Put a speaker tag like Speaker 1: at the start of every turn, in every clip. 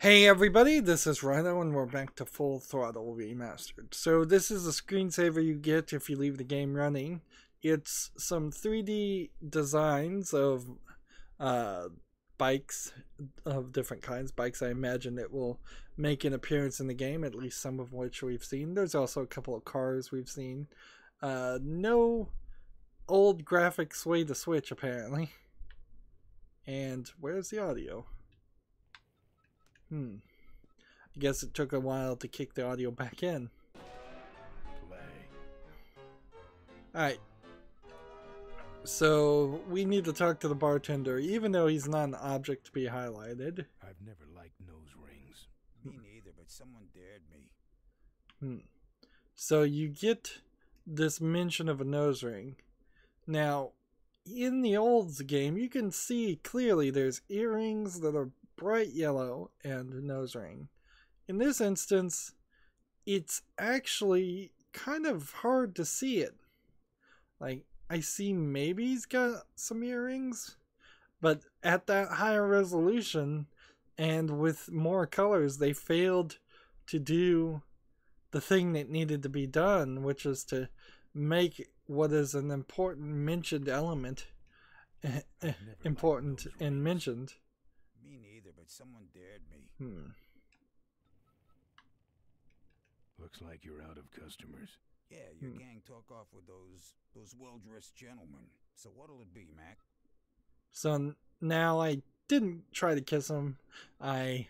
Speaker 1: Hey everybody, this is Rydo and we're back to Full Throttle Remastered. So this is a screensaver you get if you leave the game running. It's some 3D designs of bikes of different kinds. Bikes I imagine that will make an appearance in the game, at least some of which we've seen. There's also a couple of cars we've seen. No old graphics way to switch apparently. And where's the audio? I guess it took a while to kick the audio back in. Alright. So, we need to talk to the bartender, even though he's not an object to be highlighted.
Speaker 2: I've never liked nose rings.
Speaker 3: Me neither, but someone dared me.
Speaker 1: So, you get this mention of a nose ring. Now, in the old game, you can see clearly there's earrings that are bright yellow and a nose ring. In this instance, it's actually kind of hard to see it. Like, I see maybe he's got some earrings, but at that higher resolution and with more colors, they failed to do the thing that needed to be done, which is to make what is an important mentioned element important and mentioned.
Speaker 3: Me neither, but someone dared me.
Speaker 2: Looks like you're out of customers.
Speaker 3: Yeah, your gang talk off with those well-dressed gentlemen. So what'll it be, Mac?
Speaker 1: So now I didn't try to kiss him. I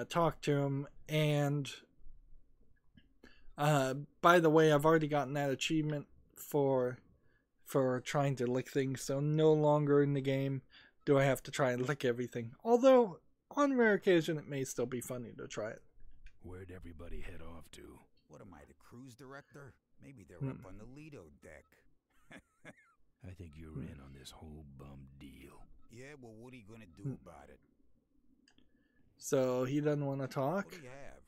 Speaker 1: talked to him, and by the way, I've already gotten that achievement for trying to lick things, so no longer in the game do I have to try and lick everything. Although, on rare occasion, it may still be funny to try it.
Speaker 2: Where'd everybody head off to?
Speaker 3: What am I, the cruise director? Maybe they're up on the Lido deck.
Speaker 2: I think you're in on this whole bum deal.
Speaker 3: Yeah, well, what are you gonna do about it?
Speaker 1: So, he doesn't want to talk?
Speaker 3: What do you have?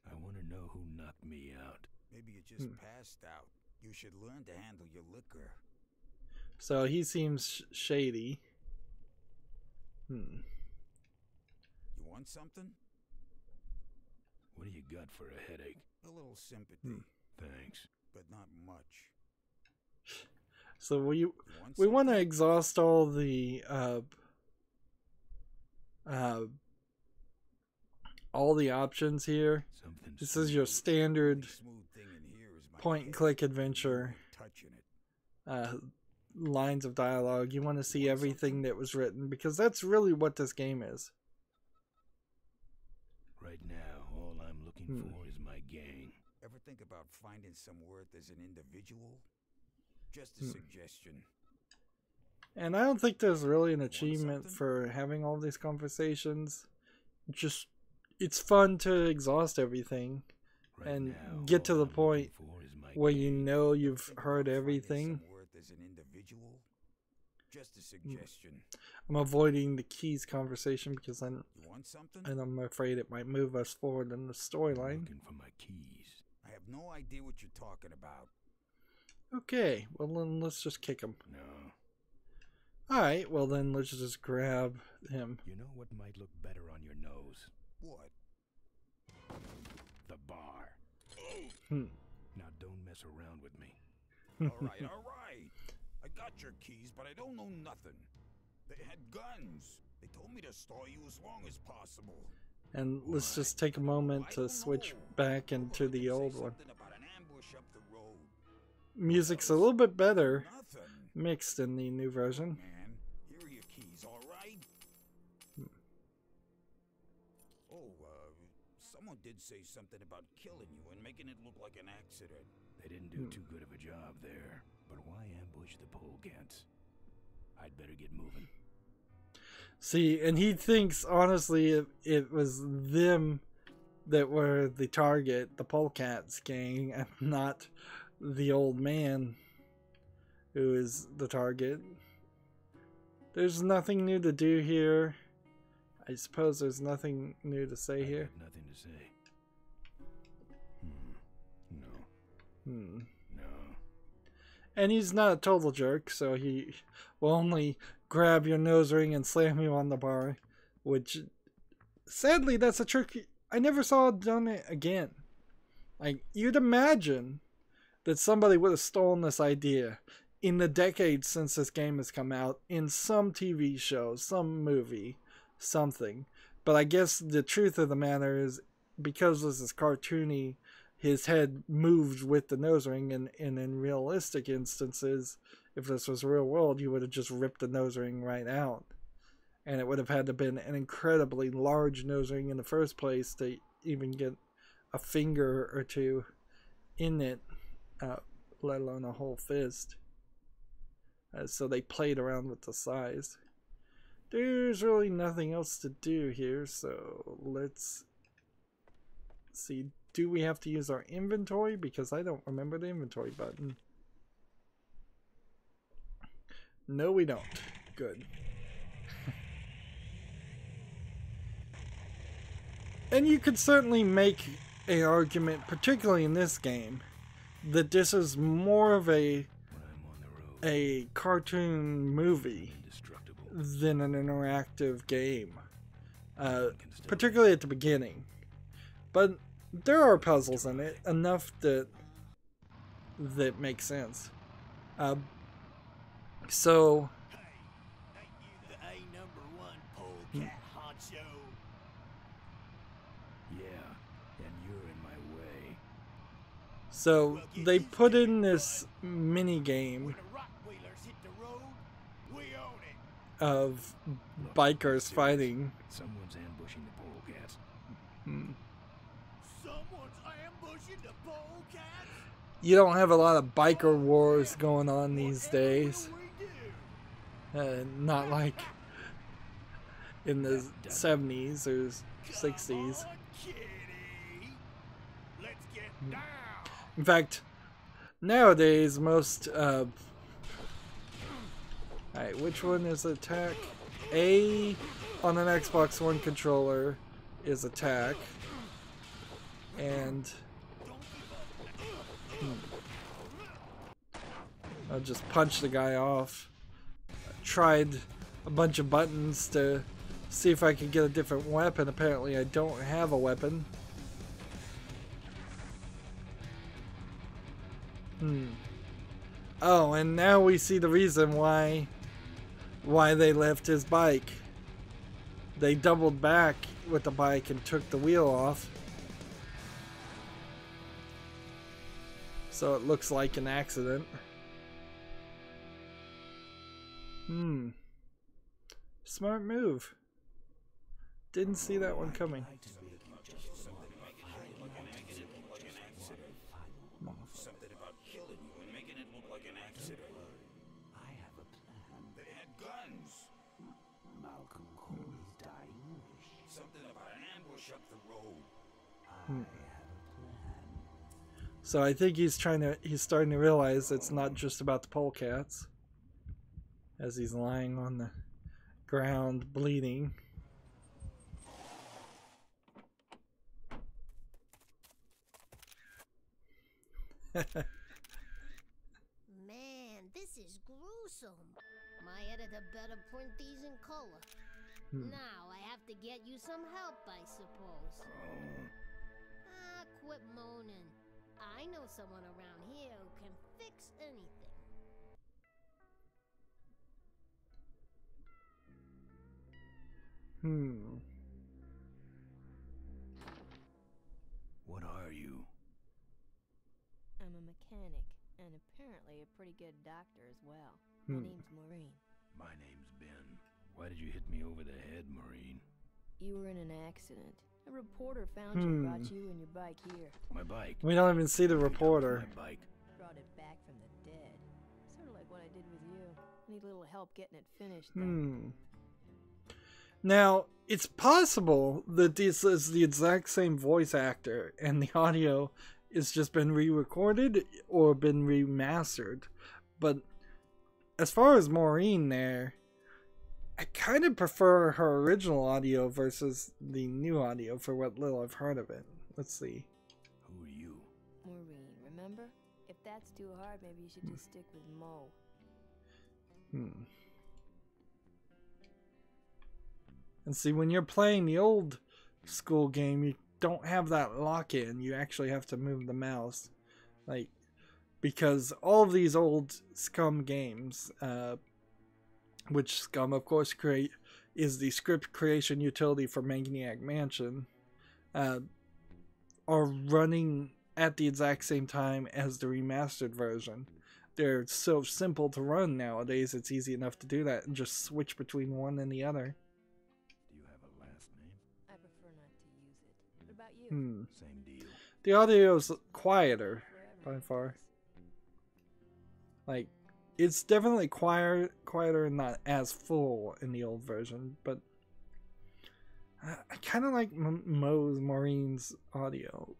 Speaker 2: I want to know who knocked me out.
Speaker 3: Maybe you just passed out. You should learn to handle your liquor.
Speaker 1: So, he seems shady.
Speaker 3: You want something?
Speaker 2: What do you got for a headache?
Speaker 3: A little sympathy.
Speaker 2: Thanks.
Speaker 3: But not much.
Speaker 1: So, we want to exhaust all the options here. This is your standard point-and-click adventure. Lines of dialogue. You want to see everything that was written, because that's really what this game is.
Speaker 2: Right now, all I'm looking for is my gang.
Speaker 3: Ever think about finding some worth as an individual? Just a suggestion.
Speaker 1: And I don't think there's really an achievement for having all these conversations. Just, it's fun to exhaust everything and get to the point where you know you've heard everything.
Speaker 3: As an individual? Just a suggestion.
Speaker 1: I'm avoiding the keys conversation because I'm afraid it might move us forward in the storyline.
Speaker 2: Looking for my keys.
Speaker 3: I have no idea what you're talking about.
Speaker 1: Okay, well then let's just kick him.
Speaker 2: No.
Speaker 1: Alright, well then let's just grab him.
Speaker 2: You know what might look better on your nose?
Speaker 3: What?
Speaker 2: The bar. Now don't mess around with me.
Speaker 3: Alright. I got your keys, but I don't know nothing. They had guns. They told me to stall you as long as possible.
Speaker 1: And let's just take a moment to switch back into the old one. Music's a little bit better mixed in the new version.
Speaker 3: Man, here are your keys, alright? Someone did say something about killing you and making it look like an accident.
Speaker 2: They didn't do too good of a job there. But why ambush the Polecats? I'd better get moving.
Speaker 1: See, and he thinks, honestly, it was them that were the target, the Polecats gang, and not the old man who is the target. There's nothing new to do here. I suppose there's nothing new to say here.
Speaker 2: Nothing to say. No.
Speaker 1: And he's not a total jerk, so he will only grab your nose ring and slam you on the bar, which, sadly, that's a trick I never saw done it again. Like, you'd imagine that somebody would have stolen this idea in the decades since this game has come out in some TV show, some movie, something. But I guess the truth of the matter is, because this is cartoony, his head moved with the nose ring, and in realistic instances, if this was real world, you would have just ripped the nose ring right out. And it would have had to have been an incredibly large nose ring in the first place to even get a finger or two in it, let alone a whole fist. So they played around with the size. There's really nothing else to do here, so let's see. Do we have to use our inventory? Because I don't remember the inventory button. No, we don't. Good. And you could certainly make an argument, particularly in this game, that this is more of a cartoon movie than an interactive game, particularly at the beginning. But there are puzzles in it, enough that make sense. So So they put in this mini game of bikers fighting.
Speaker 2: Someone's ambushing the Polecats.
Speaker 3: Someone's ambushing the Polecats?
Speaker 1: You don't have a lot of biker wars going on these days. Not like in the 70s or 60s. In fact, nowadays most alright, which one is attack? A on an Xbox One controller is attack. And I'll just punch the guy off. I tried a bunch of buttons to see if I could get a different weapon. Apparently I don't have a weapon. Oh, and now we see the reason why they left his bike. They doubled back with the bike and took the wheel off. So it looks like an accident. Smart move. Didn't see that one coming.
Speaker 3: Something about killing you and making it look like an accident. I have a plan. They had guns. Malcolm Cole's dying. Something about an ambush up the road. I have a plan.
Speaker 1: So I think he's starting to realize it's not just about the polecats. As he's lying on the ground bleeding.
Speaker 4: Man, this is gruesome. My editor better print these in color. Now I have to get you some help, I suppose. Ah, quit moaning. I know someone around here who can fix anything.
Speaker 2: What are you?
Speaker 5: I'm a mechanic, and apparently a pretty good doctor as well. My name's Maureen.
Speaker 2: My name's Ben. Why did you hit me over the head, Maureen?
Speaker 5: You were in an accident. A reporter found you and brought you and your bike here.
Speaker 2: My bike?
Speaker 1: We don't even see the reporter.
Speaker 2: My bike.
Speaker 5: Brought it back from the dead. Sort of like what I did with you. Need a little help getting it finished, though.
Speaker 1: Now, it's possible that this is the exact same voice actor and the audio has just been re-recorded or been remastered. But as far as Maureen there, I kind of prefer her original audio versus the new audio for what little I've heard of it. Let's see.
Speaker 2: Who are you?
Speaker 5: Maureen, remember? If that's too hard, maybe you should just stick with Mo.
Speaker 1: And see, when you're playing the old school game, you don't have that lock-in. You actually have to move the mouse. Like, because all of these old Scum games, which Scum, of course, is the script creation utility for Maniac Mansion, are running at the exact same time as the remastered version. They're so simple to run nowadays, it's easy enough to do that and just switch between one and the other.
Speaker 2: Do you have a last name?
Speaker 5: I prefer not to use it. What about you?
Speaker 2: Same deal.
Speaker 1: The audio's quieter by far. Like, it's definitely quieter and not as full in the old version, but I kind of like Maureen's audio.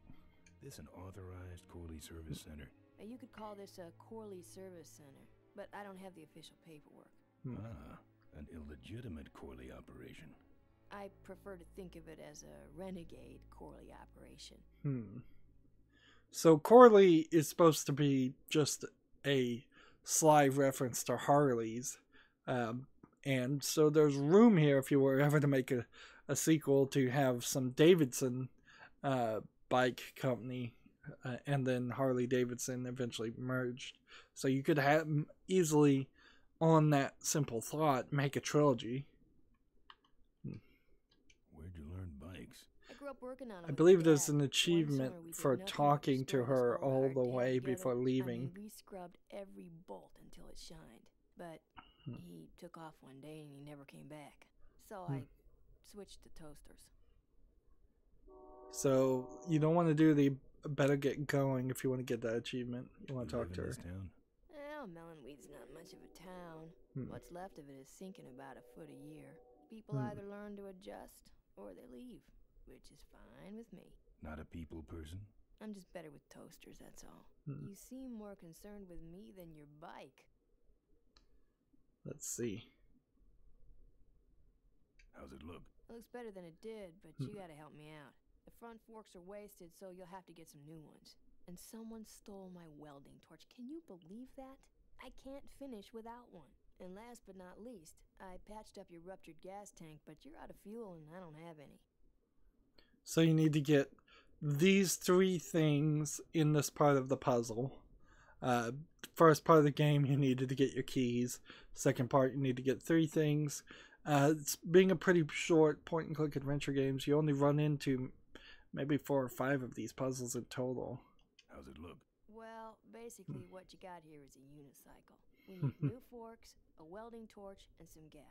Speaker 2: This an authorized Corley Service Center?
Speaker 5: You could call this a Corley Service Center, but I don't have the official paperwork.
Speaker 2: Ah, an illegitimate Corley operation.
Speaker 5: I prefer to think of it as a renegade Corley operation.
Speaker 1: So Corley is supposed to be just a sly reference to Harley's, and so there's room here if you were ever to make a sequel to have some Davidson bike company, and then Harley Davidson eventually merged. So you could have easily, on that simple thought, make a trilogy.
Speaker 2: Where'd you learn bikes?
Speaker 5: I grew up working on it.
Speaker 1: I believe there's an achievement for talking to her all the way before leaving.
Speaker 5: We scrubbed every bolt until it shined, but he took off one day and he never came back. So I switched to toasters.
Speaker 1: So you don't want to do the better get going if you want to get that achievement. You want to talk to her.
Speaker 2: Town?
Speaker 5: Well, Melonweed's not much of a town. What's left of it is sinking about a foot a year. People either learn to adjust or they leave, which is fine with me.
Speaker 2: Not a people person?
Speaker 5: I'm just better with toasters, that's all. You seem more concerned with me than your bike.
Speaker 1: Let's see.
Speaker 2: How's it look?
Speaker 5: It looks better than it did, but you gotta help me out. The front forks are wasted, so you'll have to get some new ones. And someone stole my welding torch. Can you believe that? I can't finish without one. And last but not least, I patched up your ruptured gas tank, but you're out of fuel and I don't have any.
Speaker 1: So you need to get these 3 things in this part of the puzzle. First part of the game, you needed to get your keys. Second part, you need to get 3 things. It's being a pretty short point-and-click adventure games, you only run into maybe 4 or 5 of these puzzles in total.
Speaker 2: How's it look?
Speaker 5: Well, basically what you got here is a unicycle. We need new forks, a welding torch, and some gas.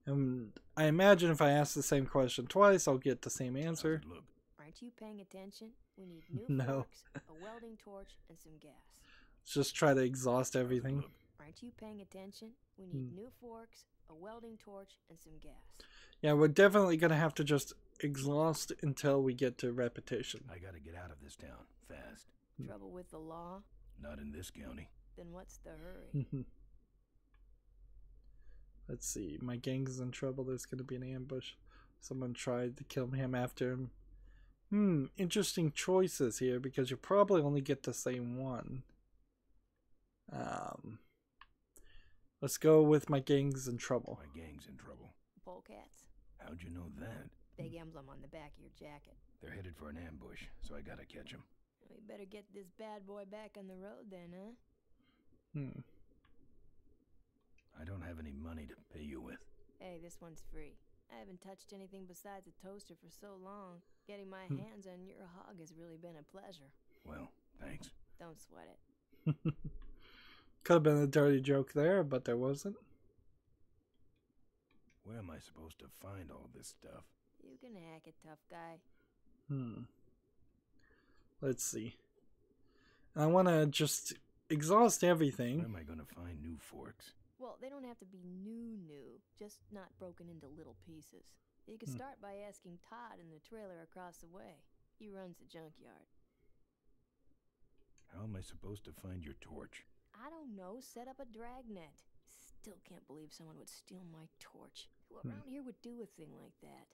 Speaker 1: And I imagine if I ask the same question twice, I'll get the same answer.
Speaker 2: How's it look?
Speaker 5: Aren't you paying attention? We need new forks, a welding torch, and some gas.
Speaker 1: Let's just try to exhaust everything.
Speaker 5: Aren't you paying attention? We need new forks, a welding torch, and some gas.
Speaker 1: Yeah, we're definitely going to have to just exhaust until we get to repetition.
Speaker 2: I gotta get out of this town, fast.
Speaker 5: Trouble with the law?
Speaker 2: Not in this county.
Speaker 5: Then what's the hurry?
Speaker 1: Let's see. My gang's in trouble. There's going to be an ambush. Someone tried to kill him after him. Interesting choices here because you probably only get the same one. Let's go with my gang's in trouble.
Speaker 2: My gang's in trouble.
Speaker 5: Polecats?
Speaker 2: How'd you know that?
Speaker 5: Big emblem on the back of your jacket.
Speaker 2: They're headed for an ambush, so I gotta catch them.
Speaker 5: We better get this bad boy back on the road then, huh?
Speaker 2: I don't have any money to pay you with.
Speaker 5: Hey, this one's free. I haven't touched anything besides a toaster for so long. Getting my hands on your hog has really been a pleasure.
Speaker 2: Well, thanks.
Speaker 5: Don't sweat it.
Speaker 1: Could have been a dirty joke there, but there wasn't.
Speaker 2: Where am I supposed to find all this stuff?
Speaker 5: You can hack it, tough guy.
Speaker 1: Let's see. I want to just exhaust everything.
Speaker 2: Where am I going to find new forks?
Speaker 5: Well, they don't have to be new, just not broken into little pieces. You can start by asking Todd in the trailer across the way. He runs the junkyard.
Speaker 2: How am I supposed to find your torch?
Speaker 5: I don't know, set up a dragnet. Still can't believe someone would steal my torch. Who around here would do a thing like that?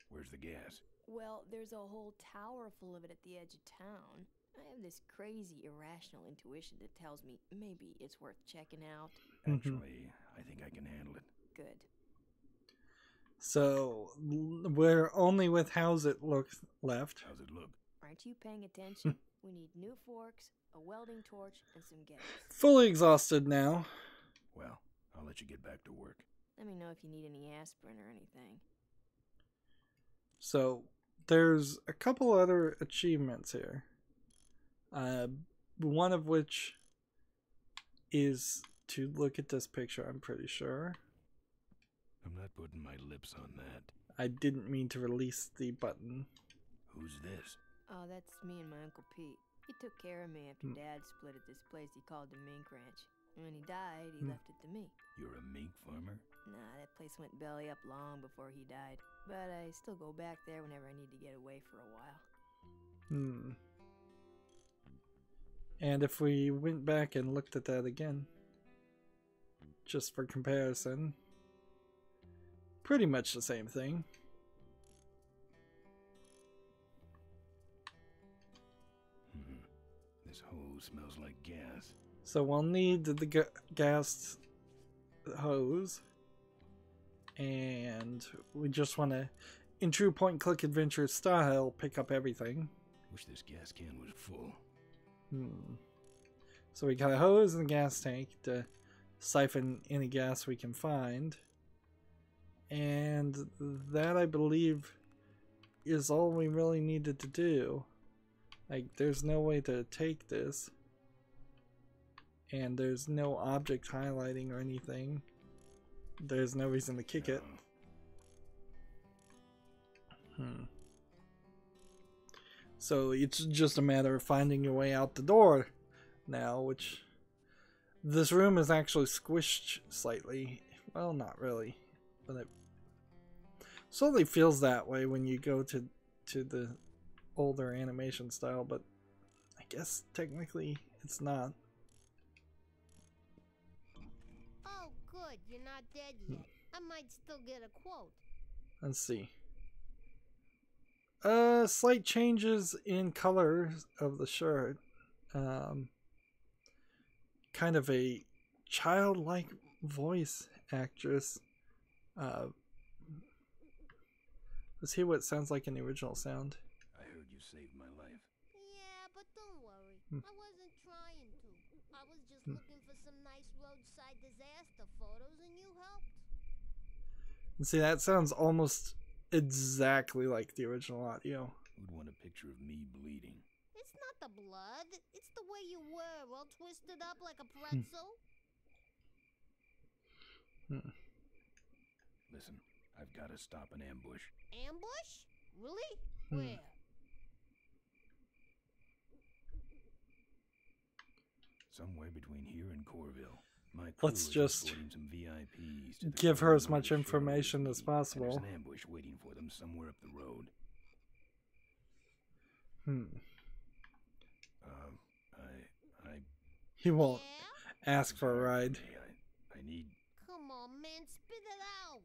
Speaker 2: Where's the gas?
Speaker 5: Well, there's a whole tower full of it at the edge of town. I have this crazy, irrational intuition that tells me maybe it's worth checking out.
Speaker 2: Actually, I think I can handle it.
Speaker 5: Good.
Speaker 1: So we're only with how's it look left.
Speaker 2: How's it look?
Speaker 5: Aren't you paying attention? We need new forks, a welding torch, and some gas.
Speaker 1: Fully exhausted now.
Speaker 2: Well, I'll let you get back to work.
Speaker 5: Let me know if you need any aspirin or anything.
Speaker 1: So there's a couple other achievements here. One of which is to look at this picture, I'm pretty sure.
Speaker 2: I'm not putting my lips on that.
Speaker 1: I didn't mean to release the button.
Speaker 2: Who's this?
Speaker 5: Oh, that's me and my Uncle Pete. He took care of me after Dad split at this place he called the mink ranch. And when he died, he left it to me.
Speaker 2: You're a mink farmer?
Speaker 5: Nah, that place went belly up long before he died. But I still go back there whenever I need to get away for a while.
Speaker 1: And if we went back and looked at that again, just for comparison, pretty much the same thing.
Speaker 2: This hose smells like gas.
Speaker 1: So we'll need the gas hose, and we just want to, in true point-and-click adventure style, pick up everything.
Speaker 2: Wish this gas can was full.
Speaker 1: So we got a hose and a gas tank to siphon any gas we can find, and that, I believe, is all we really needed to do. Like, there's no way to take this, and there's no object highlighting or anything. There's no reason to kick it. So it's just a matter of finding your way out the door now, which this room is actually squished slightly. Well, not really, but it slowly feels that way when you go to the older animation style, but I guess technically it's not.
Speaker 4: Oh, good. You're not dead yet. I might still get a quote.
Speaker 1: Let's see. Slight changes in color of the shirt. Kind of a childlike voice actress. Let's hear what it sounds like in the original sound.
Speaker 2: I heard you saved my life.
Speaker 4: Yeah, but don't worry. I wasn't trying to. I was just looking for some nice roadside disaster photos, and you helped.
Speaker 1: And see, that sounds almost exactly like the original audio.
Speaker 2: Who'd want a picture of me bleeding?
Speaker 4: It's not the blood. It's the way you were, all twisted up like a pretzel.
Speaker 2: Listen, I've got to stop an ambush.
Speaker 4: Ambush? Really? Where?
Speaker 2: Somewhere between here and Corville. My
Speaker 1: Let's
Speaker 2: crew is
Speaker 1: just
Speaker 2: escorting some VIPs to the
Speaker 1: give her as
Speaker 2: Corville
Speaker 1: much
Speaker 2: show,
Speaker 1: information as
Speaker 2: and
Speaker 1: possible.
Speaker 2: there's an ambush waiting for them somewhere up the road.
Speaker 1: He won't
Speaker 4: Yeah?
Speaker 1: ask for a ride.
Speaker 2: Hey, I need...
Speaker 4: Come on, man, spit it out.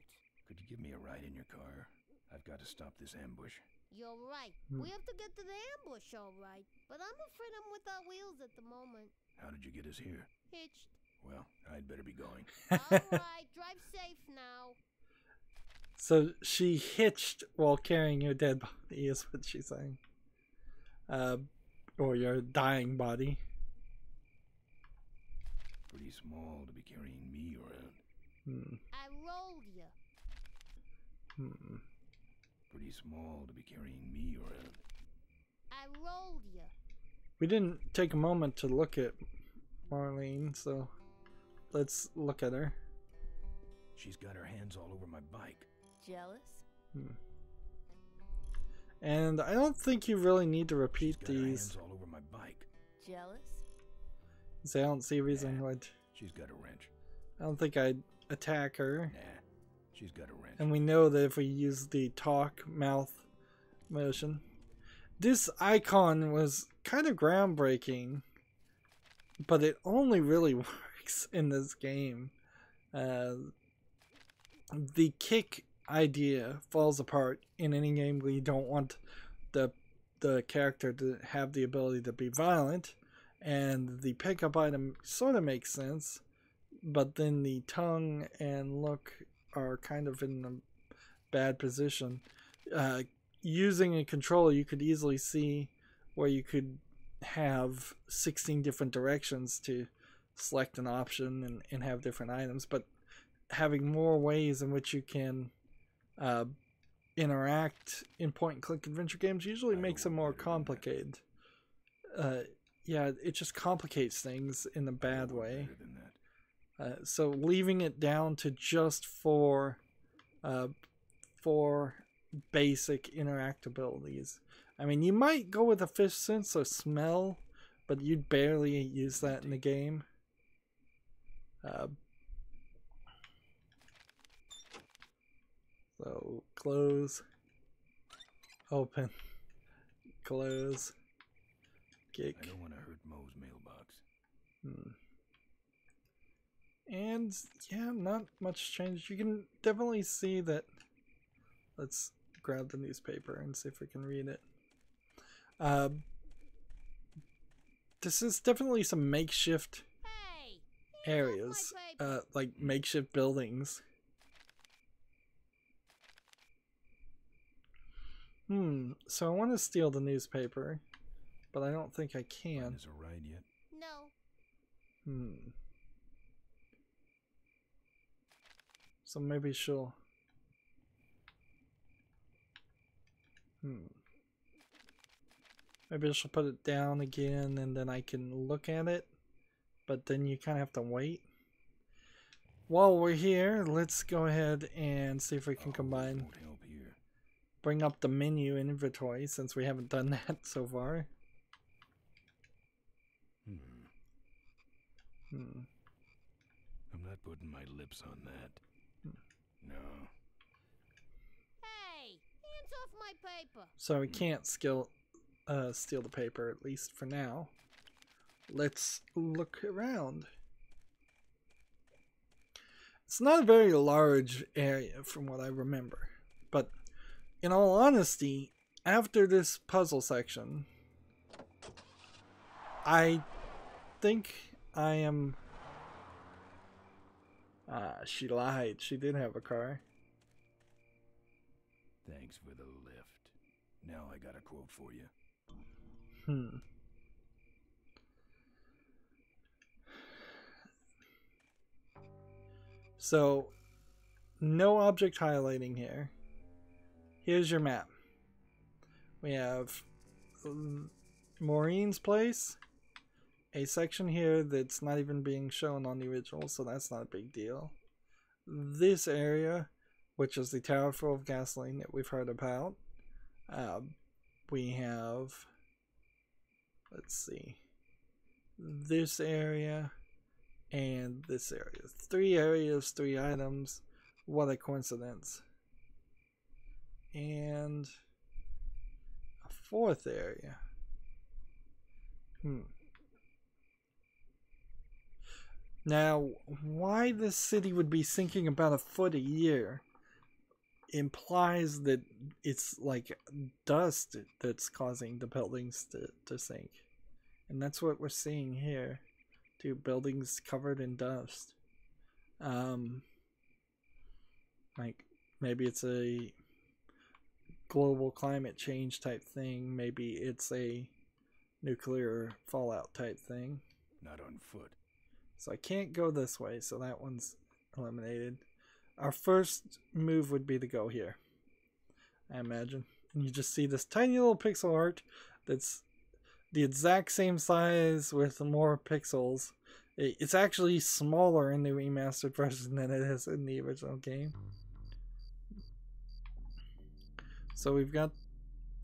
Speaker 2: Could you give me a ride in your car? I've got to stop this ambush.
Speaker 4: You're right. We have to get to the ambush, all right. But I'm afraid I'm without wheels at the moment.
Speaker 2: How did you get us here?
Speaker 4: Hitched.
Speaker 2: Well, I'd better be going.
Speaker 4: All right, drive safe now.
Speaker 1: So she hitched while carrying your dead body is what she's saying. Or your dying body.
Speaker 2: Pretty small to be carrying me around.
Speaker 4: I rolled you.
Speaker 2: Pretty small to be carrying me around.
Speaker 4: I rolled you.
Speaker 1: We didn't take a moment to look at Marlene, so let's look at her.
Speaker 2: She's got her hands all over my bike.
Speaker 5: Jealous?
Speaker 1: And I don't think you really need to repeat
Speaker 2: She's got her
Speaker 1: these.
Speaker 2: hands all over my bike.
Speaker 5: Jealous?
Speaker 1: So I don't see a reason why.
Speaker 2: She's got a wrench.
Speaker 1: I don't think I'd attack her.
Speaker 2: Nah, she's got a wrench.
Speaker 1: And we know that if we use the talk mouth motion, this icon was kind of groundbreaking, but it only really works in this game. The kick idea falls apart in any game where you don't want the character to have the ability to be violent, and the pickup item sort of makes sense, but then the tongue and look are kind of in a bad position. Using a controller, you could easily see where you could have 16 different directions to select an option and have different items, but having more ways in which you can interact in point-and-click adventure games usually makes them more complicated. Yeah, it just complicates things in a bad way. So leaving it down to just for basic interactabilities. I mean, you might go with a fifth sense or smell, but you'd barely use that in the game. So close, open, close, kick.
Speaker 2: I don't want to hurt Mo's mailbox.
Speaker 1: And yeah, not much change. You can definitely see that. Let's grab the newspaper and see if we can read it. This is definitely some makeshift areas, like makeshift buildings. So I want to steal the newspaper, but I don't think I can.
Speaker 2: Is a ride yet?
Speaker 4: No.
Speaker 1: So maybe she'll... Maybe she'll put it down again and then I can look at it, but then you kind of have to wait. While we're here, let's go ahead and see if we can combine... Bring up the menu inventory, since we haven't done that so far.
Speaker 2: I'm not putting my lips on that. No.
Speaker 4: Hey, hands off my paper.
Speaker 1: So we can't steal the paper, at least for now. Let's look around. It's not a very large area from what I remember, but in all honesty, after this puzzle section, I think I am... she lied. She did have a car.
Speaker 2: Thanks for the lift. Now I got a quote for you.
Speaker 1: So, no object highlighting here. Here's your map. We have Maureen's place, a section here that's not even being shown on the original, so that's not a big deal. This area, which is the tower full of gasoline that we've heard about. We have, let's see, this area and this area. 3 areas, 3 items. What a coincidence. And a 4th area. Now, why this city would be sinking about a foot a year implies that it's like dust that's causing the buildings to sink. And that's what we're seeing here. 2 buildings covered in dust. Like, maybe it's a global climate change type thing. Maybe it's a nuclear fallout type thing.
Speaker 2: Not on foot.
Speaker 1: So I can't go this way, so that one's eliminated. Our first move would be to go here, I imagine. And you just see this tiny little pixel art that's the exact same size with more pixels. It's actually smaller in the remastered version than it is in the original game. So we've got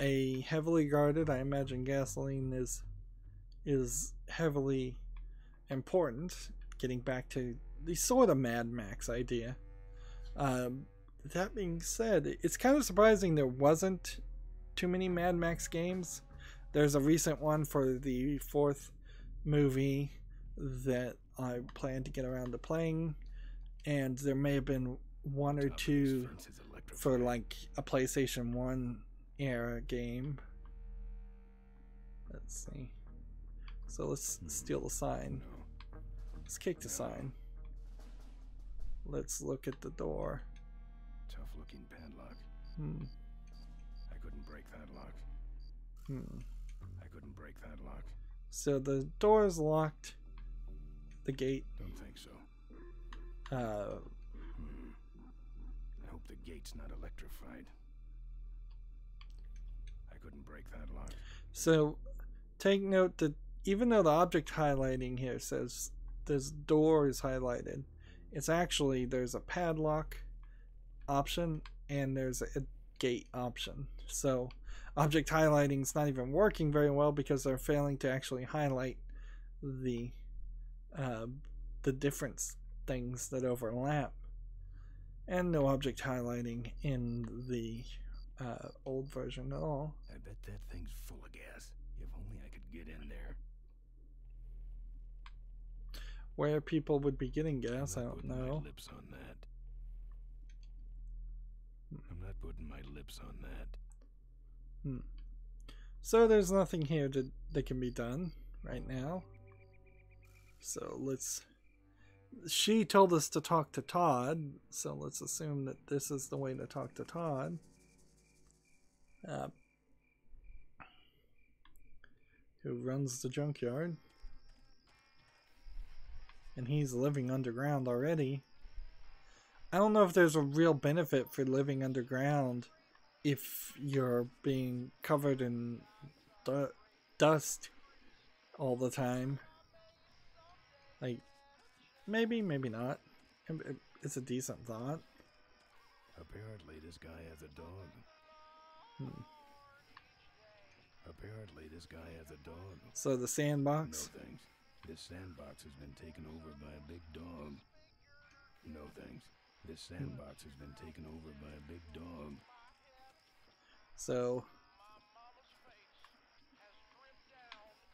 Speaker 1: a heavily guarded, I imagine gasoline is heavily important, getting back to the sort of Mad Max idea. That being said, it's kind of surprising there wasn't too many Mad Max games. There's a recent one for the 4th movie that I plan to get around to playing, and there may have been 1 or 2 for like a PlayStation 1 era game. Let's see. So let's steal the sign. Let's kick the sign. Let's look at the door.
Speaker 2: Tough looking padlock. I couldn't break that lock. I couldn't break that lock.
Speaker 1: So the door is locked. The gate.
Speaker 2: Don't think so. I hope the gate's not electrified. I couldn't break that lock.
Speaker 1: So take note that even though the object highlighting here says this door is highlighted, it's actually, there's a padlock option and there's a gate option. So object highlighting is not even working very well because they're failing to actually highlight the different things that overlap. And no object highlighting in the old version at all.
Speaker 2: I bet that thing's full of gas. If only I could get in there.
Speaker 1: Where people would be getting gas, I don't know.
Speaker 2: I'm not putting my lips on that. I'm not putting my lips on that.
Speaker 1: So there's nothing here that can be done right now. So let's... She told us to talk to Todd, so let's assume that this is the way to talk to Todd. Who runs the junkyard. And he's living underground already. I don't know if there's a real benefit for living underground if you're being covered in dust all the time. Like, maybe, maybe not. It's a decent thought.
Speaker 2: Apparently this guy has a dog. Apparently this guy has a dog.
Speaker 1: So the sandbox?
Speaker 2: No thanks. This sandbox has been taken over by a big dog. No thanks. This sandbox has been taken over by a big dog.
Speaker 1: So,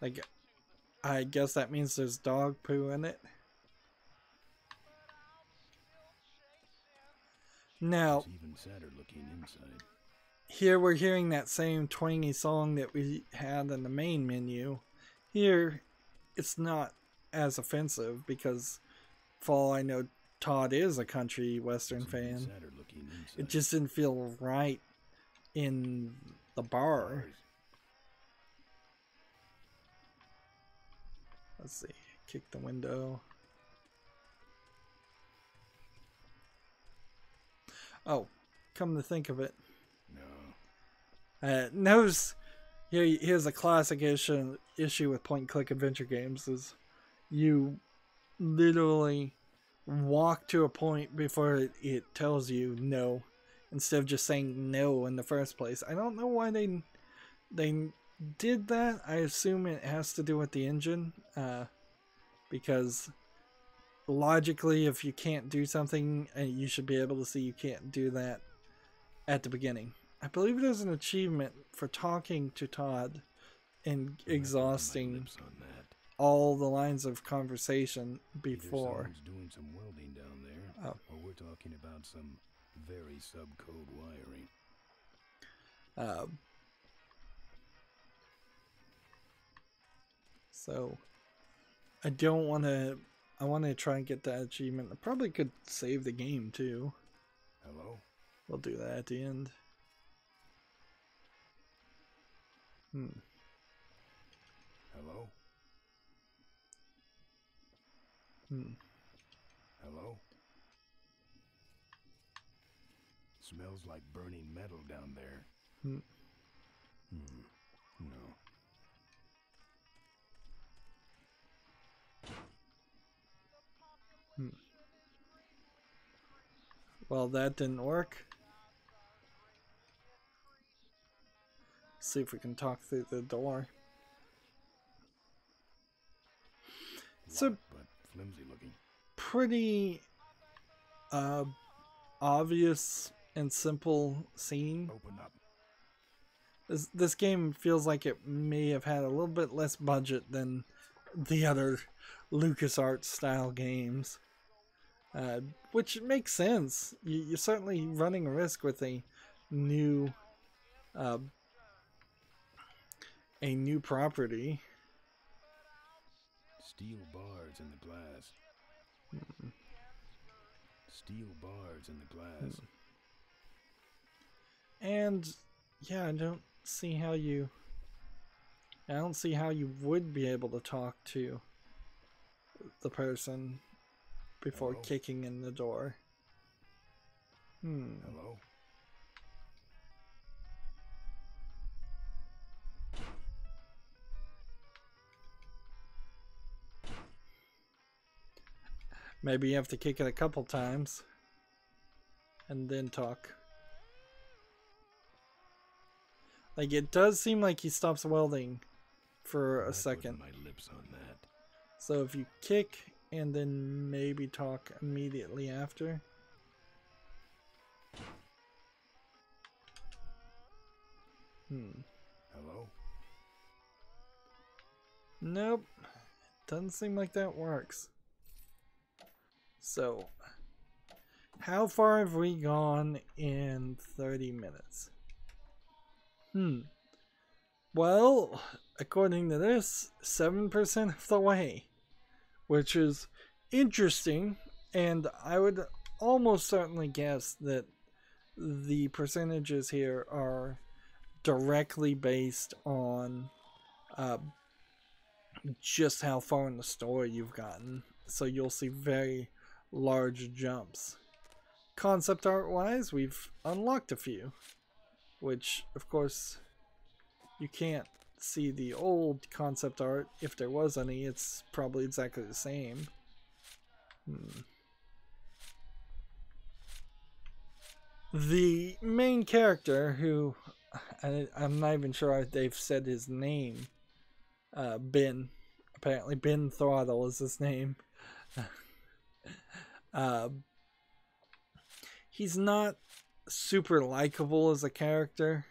Speaker 1: like, I guess that means there's dog poo in it. Now,
Speaker 2: It's even sadder looking inside.
Speaker 1: here we're hearing that same twangy song that we had in the main menu. Here, it's not as offensive because, for all I know, Todd is a country western fan.
Speaker 2: Sadder looking inside.
Speaker 1: It just didn't feel right in the bar. Let's see. Kick the window. Oh, come to think of it.
Speaker 2: No.
Speaker 1: Here's a classic issue with point-and-click adventure games is you literally walk to a point before it tells you no, instead of just saying no in the first place. I don't know why they did that. I assume it has to do with the engine, because logically, if you can't do something, you should be able to see you can't do that at the beginning. I believe there's an achievement for talking to Todd and exhausting all the lines of conversation before.
Speaker 2: Either someone's doing some welding down there, or we're talking about some very subcode wiring.
Speaker 1: So I don't want to. I want to try and get that achievement. I probably could save the game too.
Speaker 2: Hello?
Speaker 1: We'll do that at the end.
Speaker 2: Hello? Hello? Smells like burning metal down there. No.
Speaker 1: Well, that didn't work. See if we can talk through the door. It's a
Speaker 2: But flimsy looking.
Speaker 1: pretty obvious and simple scene.
Speaker 2: Open up.
Speaker 1: This game feels like it may have had a little bit less budget than the other LucasArts style games. which makes sense. You're certainly running a risk with a new property.
Speaker 2: Steel bars in the glass. Steel bars in the glass.
Speaker 1: And yeah, I don't see how you would be able to talk to the person before
Speaker 2: Hello?
Speaker 1: kicking in the door.
Speaker 2: Hello?
Speaker 1: Maybe you have to kick it a couple times and then talk. Like, it does seem like he stops welding for a second.
Speaker 2: My lips on that.
Speaker 1: So if you kick and then maybe talk immediately after.
Speaker 2: Hello?
Speaker 1: Nope. Doesn't seem like that works. So, how far have we gone in 30 minutes? Well, according to this, 7% of the way, which is interesting, and I would almost certainly guess that the percentages here are directly based on just how far in the story you've gotten. So you'll see very large jumps. Concept art wise, we've unlocked a few, which of course you can't see the old concept art. If there was any, it's probably exactly the same. The main character, who I'm not even sure they've said his name, Ben, apparently Ben Throttle is his name. He's not super likable as a character,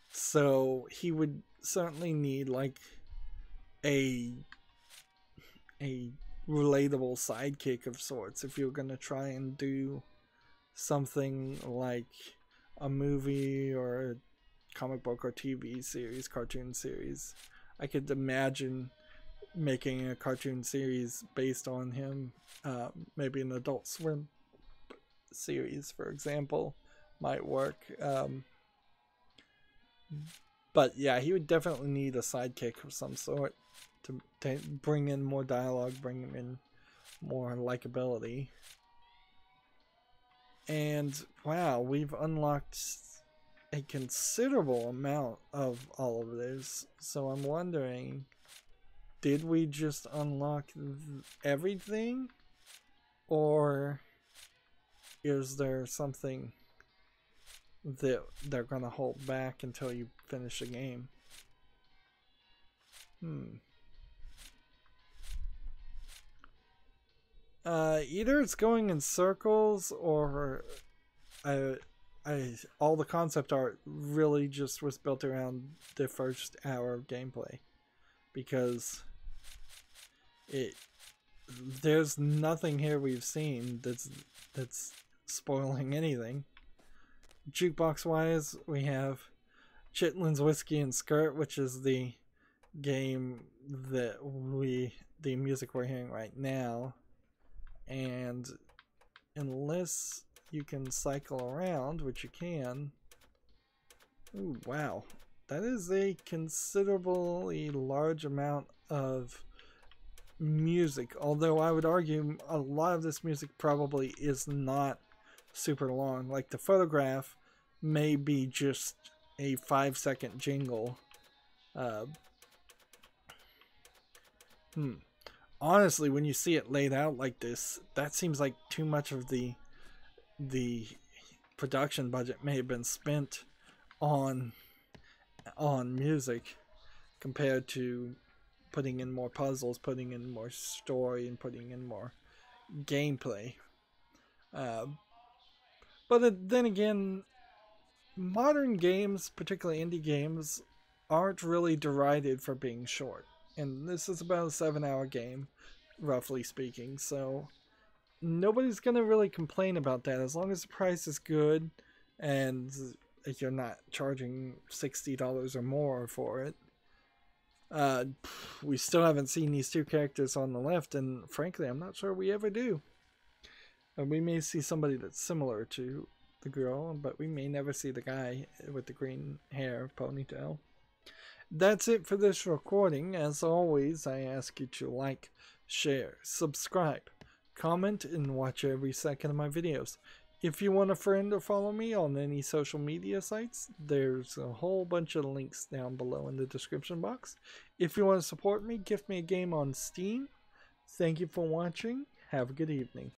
Speaker 1: so he would certainly need like a relatable sidekick of sorts if you're gonna try and do something like a movie or a comic book or TV series, cartoon series. I could imagine making a cartoon series based on him, maybe an Adult Swim series, for example, might work. But yeah, he would definitely need a sidekick of some sort to bring in more dialogue, bring him in more likability. And wow, we've unlocked a considerable amount of all of this. So I'm wondering, did we just unlock everything? Or is there something that they're going to hold back until you finish the game? Either it's going in circles, or all the concept art really just was built around the first hour of gameplay, because there's nothing here we've seen that's spoiling anything. Jukebox wise, we have Chitlin's Whiskey and Skirt, which is the game that the music we're hearing right now. And unless you can cycle around, which you can. Ooh, wow. That is a considerably large amount of music. Although I would argue a lot of this music probably is not super long. Like the photograph may be just a 5-second jingle. Honestly, when you see it laid out like this, that seems like too much of the production budget may have been spent on music compared to putting in more puzzles, putting in more story, and putting in more gameplay. But then again, modern games, particularly indie games, aren't really derided for being short. And this is about a 7-hour game, roughly speaking. So nobody's gonna really complain about that as long as the price is good and you're not charging $60 or more for it. We still haven't seen these two characters on the left, and frankly, I'm not sure we ever do. We may see somebody that's similar to the girl, but we may never see the guy with the green hair ponytail. That's it for this recording. As always, I ask you to like, share, subscribe, comment, and watch every second of my videos. If you want a friend or follow me on any social media sites, there's a whole bunch of links down below in the description box. If you want to support me, gift me a game on Steam. Thank you for watching. Have a good evening.